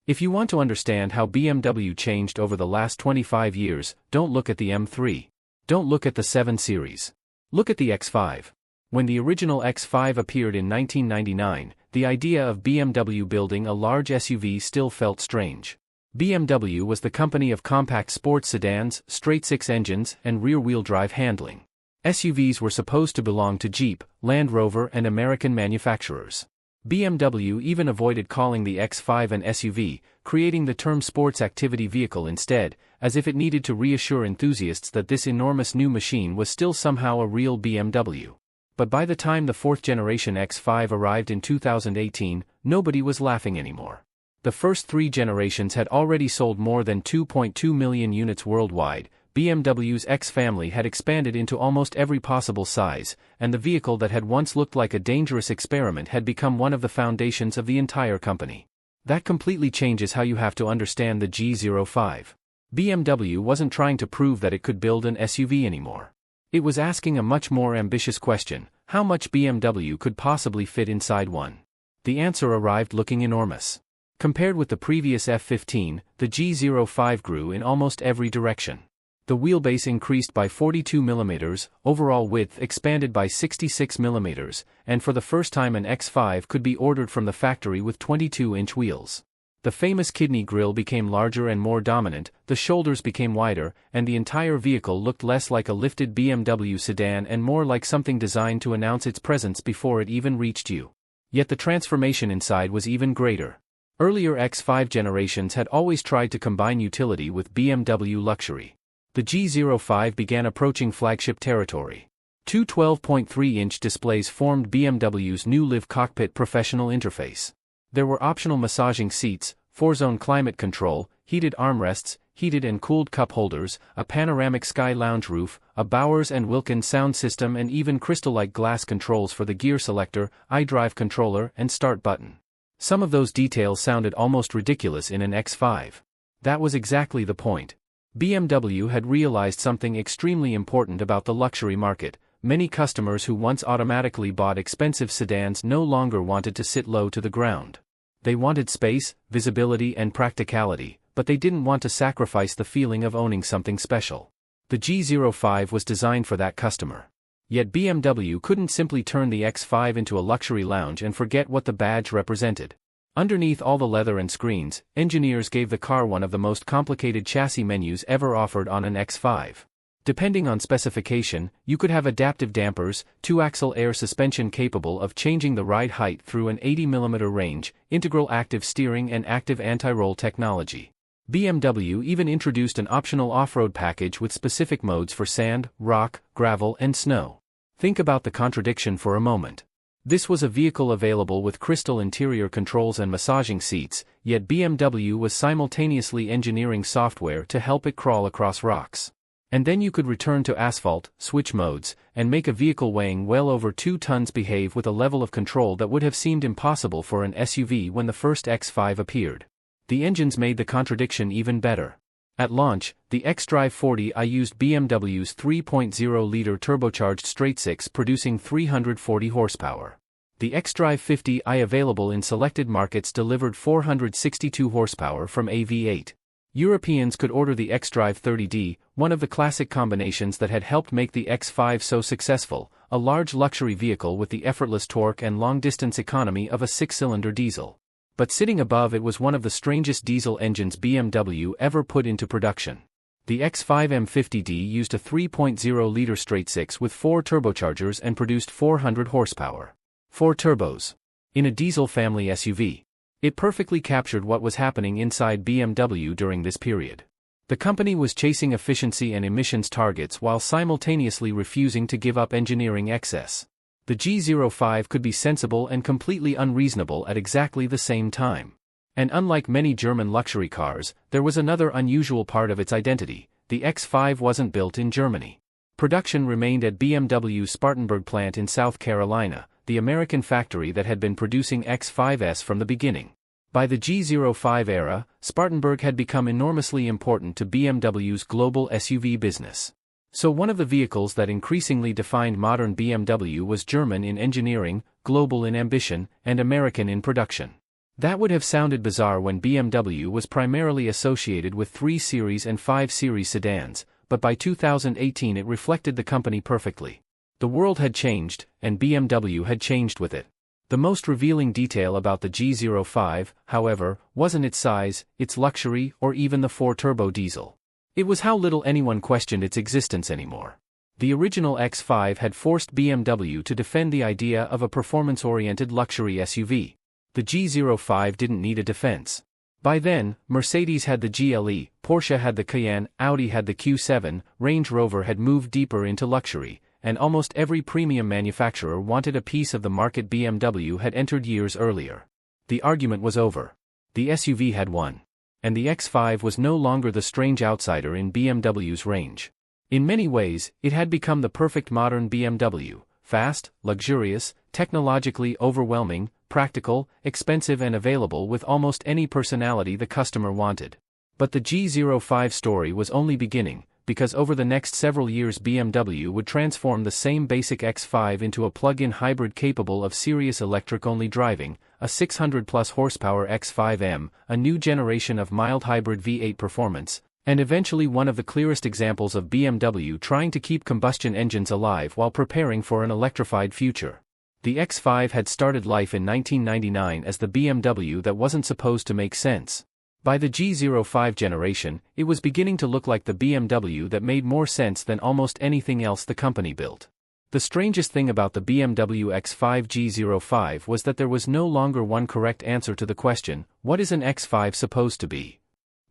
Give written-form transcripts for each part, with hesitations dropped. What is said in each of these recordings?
If you want to understand how BMW changed over the last 25 years, don't look at the M3. Don't look at the 7 Series. Look at the X5. When the original X5 appeared in 1999, the idea of BMW building a large SUV still felt strange. BMW was the company of compact sports sedans, straight-six engines, and rear-wheel drive handling. SUVs were supposed to belong to Jeep, Land Rover, and American manufacturers. BMW even avoided calling the X5 an SUV, creating the term sports activity vehicle instead, as if it needed to reassure enthusiasts that this enormous new machine was still somehow a real BMW. But by the time the fourth-generation X5 arrived in 2018, nobody was laughing anymore. The first 3 generations had already sold more than 2.2 million units worldwide. BMW's X family had expanded into almost every possible size, and the vehicle that had once looked like a dangerous experiment had become one of the foundations of the entire company. That completely changes how you have to understand the G05. BMW wasn't trying to prove that it could build an SUV anymore. It was asking a much more ambitious question: how much BMW could possibly fit inside one? The answer arrived looking enormous. Compared with the previous F15, the G05 grew in almost every direction. The wheelbase increased by 42 mm, overall width expanded by 66 mm, and for the first time an X5 could be ordered from the factory with 22-inch wheels. The famous kidney grille became larger and more dominant, the shoulders became wider, and the entire vehicle looked less like a lifted BMW sedan and more like something designed to announce its presence before it even reached you. Yet the transformation inside was even greater. Earlier X5 generations had always tried to combine utility with BMW luxury. The G05 began approaching flagship territory. Two 12.3-inch displays formed BMW's new Live Cockpit professional interface. There were optional massaging seats, 4-zone climate control, heated armrests, heated and cooled cup holders, a panoramic sky lounge roof, a Bowers & Wilkins sound system, and even crystal-like glass controls for the gear selector, xDrive controller, and start button. Some of those details sounded almost ridiculous in an X5. That was exactly the point. BMW had realized something extremely important about the luxury market. Many customers who once automatically bought expensive sedans no longer wanted to sit low to the ground. They wanted space, visibility, and practicality, but they didn't want to sacrifice the feeling of owning something special. The G05 was designed for that customer. Yet BMW couldn't simply turn the X5 into a luxury lounge and forget what the badge represented. Underneath all the leather and screens, engineers gave the car one of the most complicated chassis menus ever offered on an X5. Depending on specification, you could have adaptive dampers, 2-axle air suspension capable of changing the ride height through an 80mm range, integral active steering, and active anti-roll technology. BMW even introduced an optional off-road package with specific modes for sand, rock, gravel, and snow. Think about the contradiction for a moment. This was a vehicle available with crystal interior controls and massaging seats, yet BMW was simultaneously engineering software to help it crawl across rocks. And then you could return to asphalt, switch modes, and make a vehicle weighing well over 2 tons behave with a level of control that would have seemed impossible for an SUV when the first X5 appeared. The engines made the contradiction even better. At launch, the xDrive 40i used BMW's 3.0-liter turbocharged straight-six, producing 340 horsepower. The xDrive 50i, available in selected markets, delivered 462 horsepower from a V8. Europeans could order the xDrive 30D, one of the classic combinations that had helped make the X5 so successful, a large luxury vehicle with the effortless torque and long-distance economy of a 6-cylinder diesel. But sitting above it was one of the strangest diesel engines BMW ever put into production. The X5 M50D used a 3.0-liter straight-six with 4 turbochargers and produced 400 horsepower. 4 turbos. In a diesel family SUV. It perfectly captured what was happening inside BMW during this period. The company was chasing efficiency and emissions targets while simultaneously refusing to give up engineering excess. The G05 could be sensible and completely unreasonable at exactly the same time. And unlike many German luxury cars, there was another unusual part of its identity: the X5 wasn't built in Germany. Production remained at BMW's Spartanburg plant in South Carolina, the American factory that had been producing X5s from the beginning. By the G05 era, Spartanburg had become enormously important to BMW's global SUV business. So one of the vehicles that increasingly defined modern BMW was German in engineering, global in ambition, and American in production. That would have sounded bizarre when BMW was primarily associated with 3 Series and 5 Series sedans, but by 2018 it reflected the company perfectly. The world had changed, and BMW had changed with it. The most revealing detail about the G05, however, wasn't its size, its luxury, or even the 4-turbo diesel. It was how little anyone questioned its existence anymore. The original X5 had forced BMW to defend the idea of a performance-oriented luxury SUV. The G05 didn't need a defense. By then, Mercedes had the GLE, Porsche had the Cayenne, Audi had the Q7, Range Rover had moved deeper into luxury, and almost every premium manufacturer wanted a piece of the market BMW had entered years earlier. The argument was over. The SUV had won. And the X5 was no longer the strange outsider in BMW's range. In many ways, it had become the perfect modern BMW: fast, luxurious, technologically overwhelming, practical, expensive, and available with almost any personality the customer wanted. But the G05 story was only beginning, because over the next several years BMW would transform the same basic X5 into a plug-in hybrid capable of serious electric-only driving, a 600-plus horsepower X5M, a new generation of mild hybrid V8 performance, and eventually one of the clearest examples of BMW trying to keep combustion engines alive while preparing for an electrified future. The X5 had started life in 1999 as the BMW that wasn't supposed to make sense. By the G05 generation, it was beginning to look like the BMW that made more sense than almost anything else the company built. The strangest thing about the BMW X5 G05 was that there was no longer one correct answer to the question, what is an X5 supposed to be?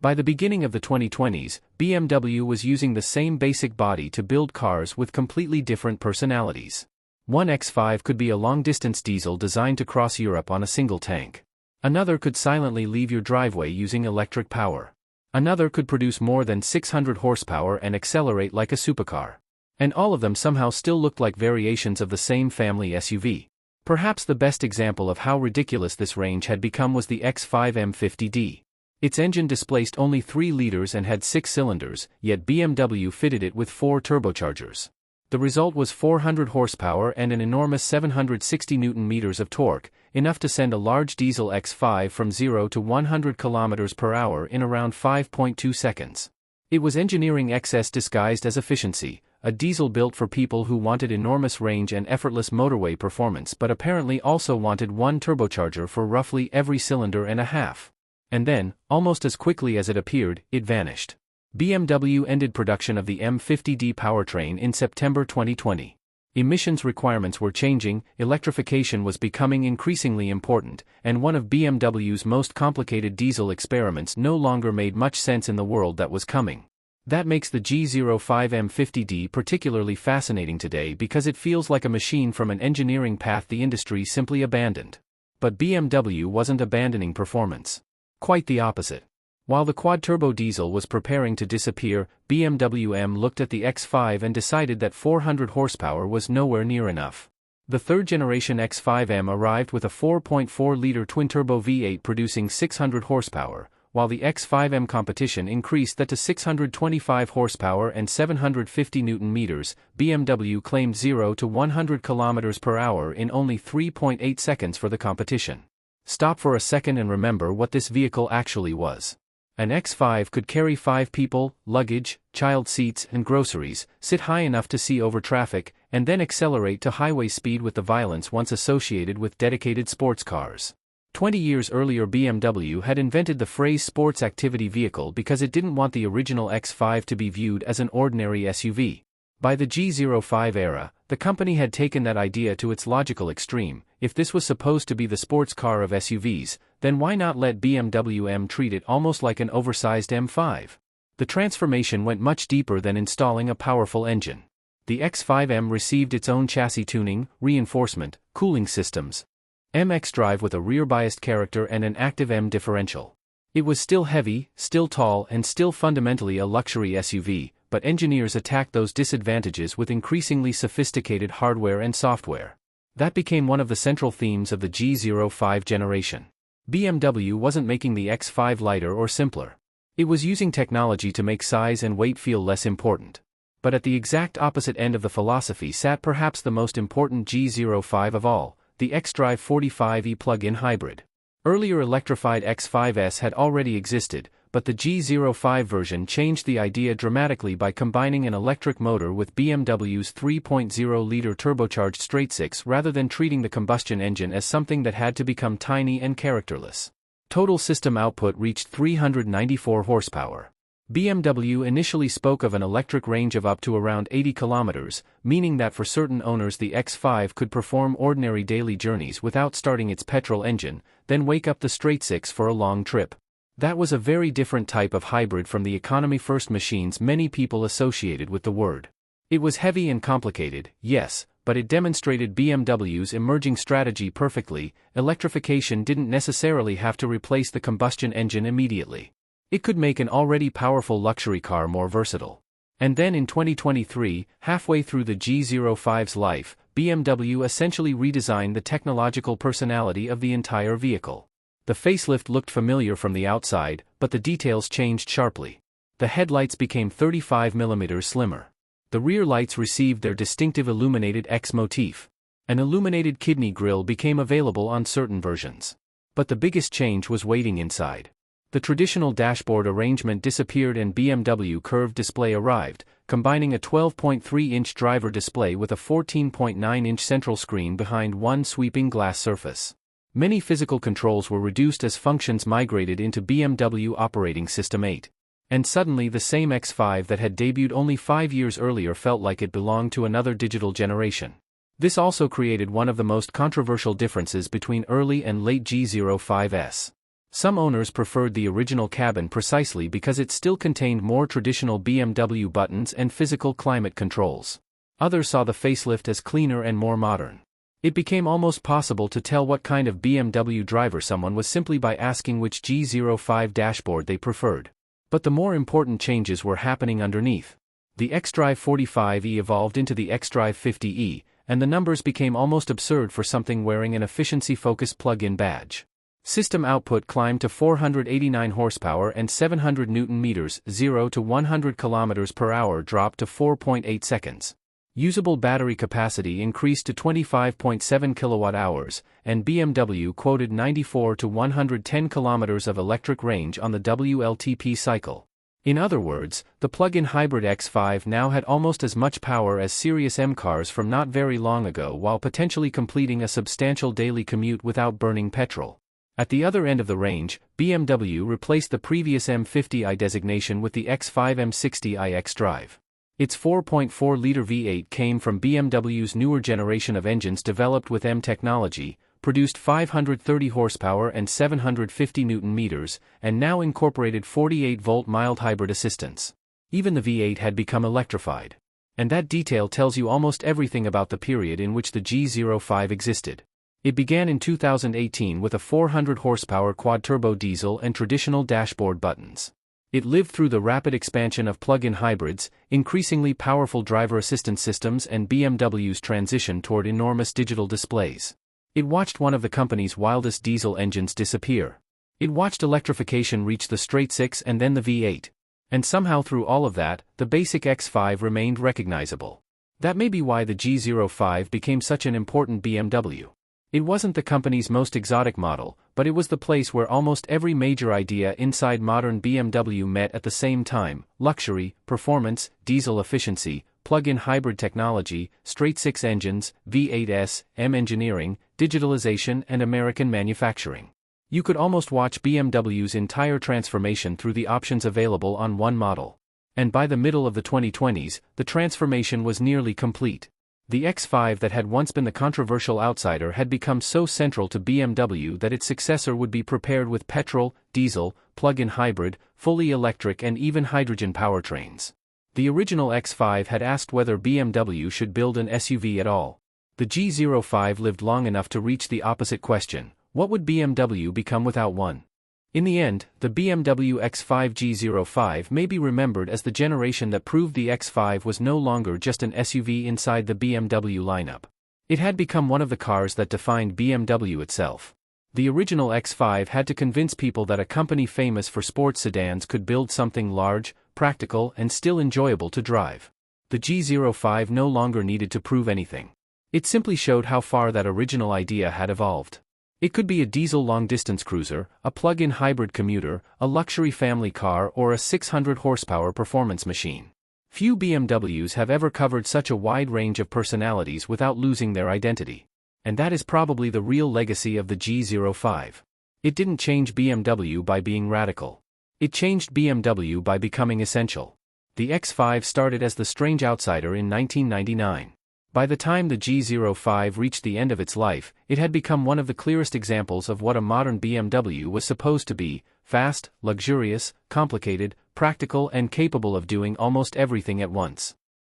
By the beginning of the 2020s, BMW was using the same basic body to build cars with completely different personalities. One X5 could be a long-distance diesel designed to cross Europe on a single tank. Another could silently leave your driveway using electric power. Another could produce more than 600 horsepower and accelerate like a supercar. And all of them somehow still looked like variations of the same family SUV. Perhaps the best example of how ridiculous this range had become was the X5 M50D. Its engine displaced only 3 liters and had 6 cylinders, yet BMW fitted it with 4 turbochargers. The result was 400 horsepower and an enormous 760 Nm of torque, enough to send a large diesel X5 from 0 to 100 km per hour in around 5.2 seconds. It was engineering excess disguised as efficiency, a diesel built for people who wanted enormous range and effortless motorway performance but apparently also wanted one turbocharger for roughly every cylinder and a half. And then, almost as quickly as it appeared, it vanished. BMW ended production of the M50D powertrain in September 2020. Emissions requirements were changing, electrification was becoming increasingly important, and one of BMW's most complicated diesel experiments no longer made much sense in the world that was coming. That makes the G05 M50D particularly fascinating today because it feels like a machine from an engineering path the industry simply abandoned. But BMW wasn't abandoning performance. Quite the opposite. While the quad-turbo diesel was preparing to disappear, BMW M looked at the X5 and decided that 400 horsepower was nowhere near enough. The third-generation X5M arrived with a 4.4-liter twin-turbo V8 producing 600 horsepower, while the X5M competition increased that to 625 horsepower and 750 Nm. BMW claimed 0 to 100 km per hour in only 3.8 seconds for the competition. Stop for a second and remember what this vehicle actually was. An X5 could carry 5 people, luggage, child seats, and groceries, sit high enough to see over traffic, and then accelerate to highway speed with the violence once associated with dedicated sports cars. 20 years earlier BMW had invented the phrase sports activity vehicle because it didn't want the original X5 to be viewed as an ordinary SUV. By the G05 era, the company had taken that idea to its logical extreme. If this was supposed to be the sports car of SUVs, then why not let BMW M treat it almost like an oversized M5? The transformation went much deeper than installing a powerful engine. The X5M received its own chassis tuning, reinforcement, cooling systems. xDrive with a rear-biased character and an active M differential. It was still heavy, still tall, and still fundamentally a luxury SUV, but engineers attacked those disadvantages with increasingly sophisticated hardware and software. That became one of the central themes of the G05 generation. BMW wasn't making the X5 lighter or simpler. It was using technology to make size and weight feel less important. But at the exact opposite end of the philosophy sat perhaps the most important G05 of all, the xDrive 45e plug-in hybrid. Earlier electrified X5s had already existed, but the G05 version changed the idea dramatically by combining an electric motor with BMW's 3.0-liter turbocharged straight-six rather than treating the combustion engine as something that had to become tiny and characterless. Total system output reached 394 horsepower. BMW initially spoke of an electric range of up to around 80 kilometers, meaning that for certain owners the X5 could perform ordinary daily journeys without starting its petrol engine, then wake up the straight-six for a long trip. That was a very different type of hybrid from the economy-first machines many people associated with the word. It was heavy and complicated, yes, but it demonstrated BMW's emerging strategy perfectly. Electrification didn't necessarily have to replace the combustion engine immediately. It could make an already powerful luxury car more versatile. And then in 2023, halfway through the G05's life, BMW essentially redesigned the technological personality of the entire vehicle. The facelift looked familiar from the outside, but the details changed sharply. The headlights became 35mm slimmer. The rear lights received their distinctive illuminated X motif. An illuminated kidney grille became available on certain versions. But the biggest change was waiting inside. The traditional dashboard arrangement disappeared and BMW curved display arrived, combining a 12.3-inch driver display with a 14.9-inch central screen behind one sweeping glass surface. Many physical controls were reduced as functions migrated into BMW Operating System 8. And suddenly the same X5 that had debuted only 5 years earlier felt like it belonged to another digital generation. This also created one of the most controversial differences between early and late G05s. Some owners preferred the original cabin precisely because it still contained more traditional BMW buttons and physical climate controls. Others saw the facelift as cleaner and more modern. It became almost possible to tell what kind of BMW driver someone was simply by asking which G05 dashboard they preferred. But the more important changes were happening underneath. The xDrive 45e evolved into the xDrive 50e, and the numbers became almost absurd for something wearing an efficiency-focused plug-in badge. System output climbed to 489 horsepower and 700 Nm, 0 to 100 km per hour dropped to 4.8 seconds. Usable battery capacity increased to 25.7 kWh, and BMW quoted 94 to 110 km of electric range on the WLTP cycle. In other words, the plug-in hybrid X5 now had almost as much power as Series M cars from not very long ago while potentially completing a substantial daily commute without burning petrol. At the other end of the range, BMW replaced the previous M50i designation with the X5 M60i xDrive. Its 4.4-liter V8 came from BMW's newer generation of engines developed with M technology, produced 530 horsepower and 750 Nm, and now incorporated 48-volt mild hybrid assistance. Even the V8 had become electrified. And that detail tells you almost everything about the period in which the G05 existed. It began in 2018 with a 400-horsepower quad-turbo diesel and traditional dashboard buttons. It lived through the rapid expansion of plug-in hybrids, increasingly powerful driver assistance systems and BMW's transition toward enormous digital displays. It watched one of the company's wildest diesel engines disappear. It watched electrification reach the straight-six and then the V8. And somehow through all of that, the basic X5 remained recognizable. That may be why the G05 became such an important BMW. It wasn't the company's most exotic model, but it was the place where almost every major idea inside modern BMW met at the same time: luxury, performance, diesel efficiency, plug-in hybrid technology, straight-six engines, V8s, M engineering, digitalization and American manufacturing. You could almost watch BMW's entire transformation through the options available on one model. And by the middle of the 2020s, the transformation was nearly complete. The X5 that had once been the controversial outsider had become so central to BMW that its successor would be prepared with petrol, diesel, plug-in hybrid, fully electric and even hydrogen powertrains. The original X5 had asked whether BMW should build an SUV at all. The G05 lived long enough to reach the opposite question: what would BMW become without one? In the end, the BMW X5 G05 may be remembered as the generation that proved the X5 was no longer just an SUV inside the BMW lineup. It had become one of the cars that defined BMW itself. The original X5 had to convince people that a company famous for sports sedans could build something large, practical, and still enjoyable to drive. The G05 no longer needed to prove anything. It simply showed how far that original idea had evolved. It could be a diesel long-distance cruiser, a plug-in hybrid commuter, a luxury family car, or a 600-horsepower performance machine. Few BMWs have ever covered such a wide range of personalities without losing their identity. And that is probably the real legacy of the G05. It didn't change BMW by being radical. It changed BMW by becoming essential. The X5 started as the strange outsider in 1999. By the time the G05 reached the end of its life, it had become one of the clearest examples of what a modern BMW was supposed to be: fast, luxurious, complicated, practical, and capable of doing almost everything at once.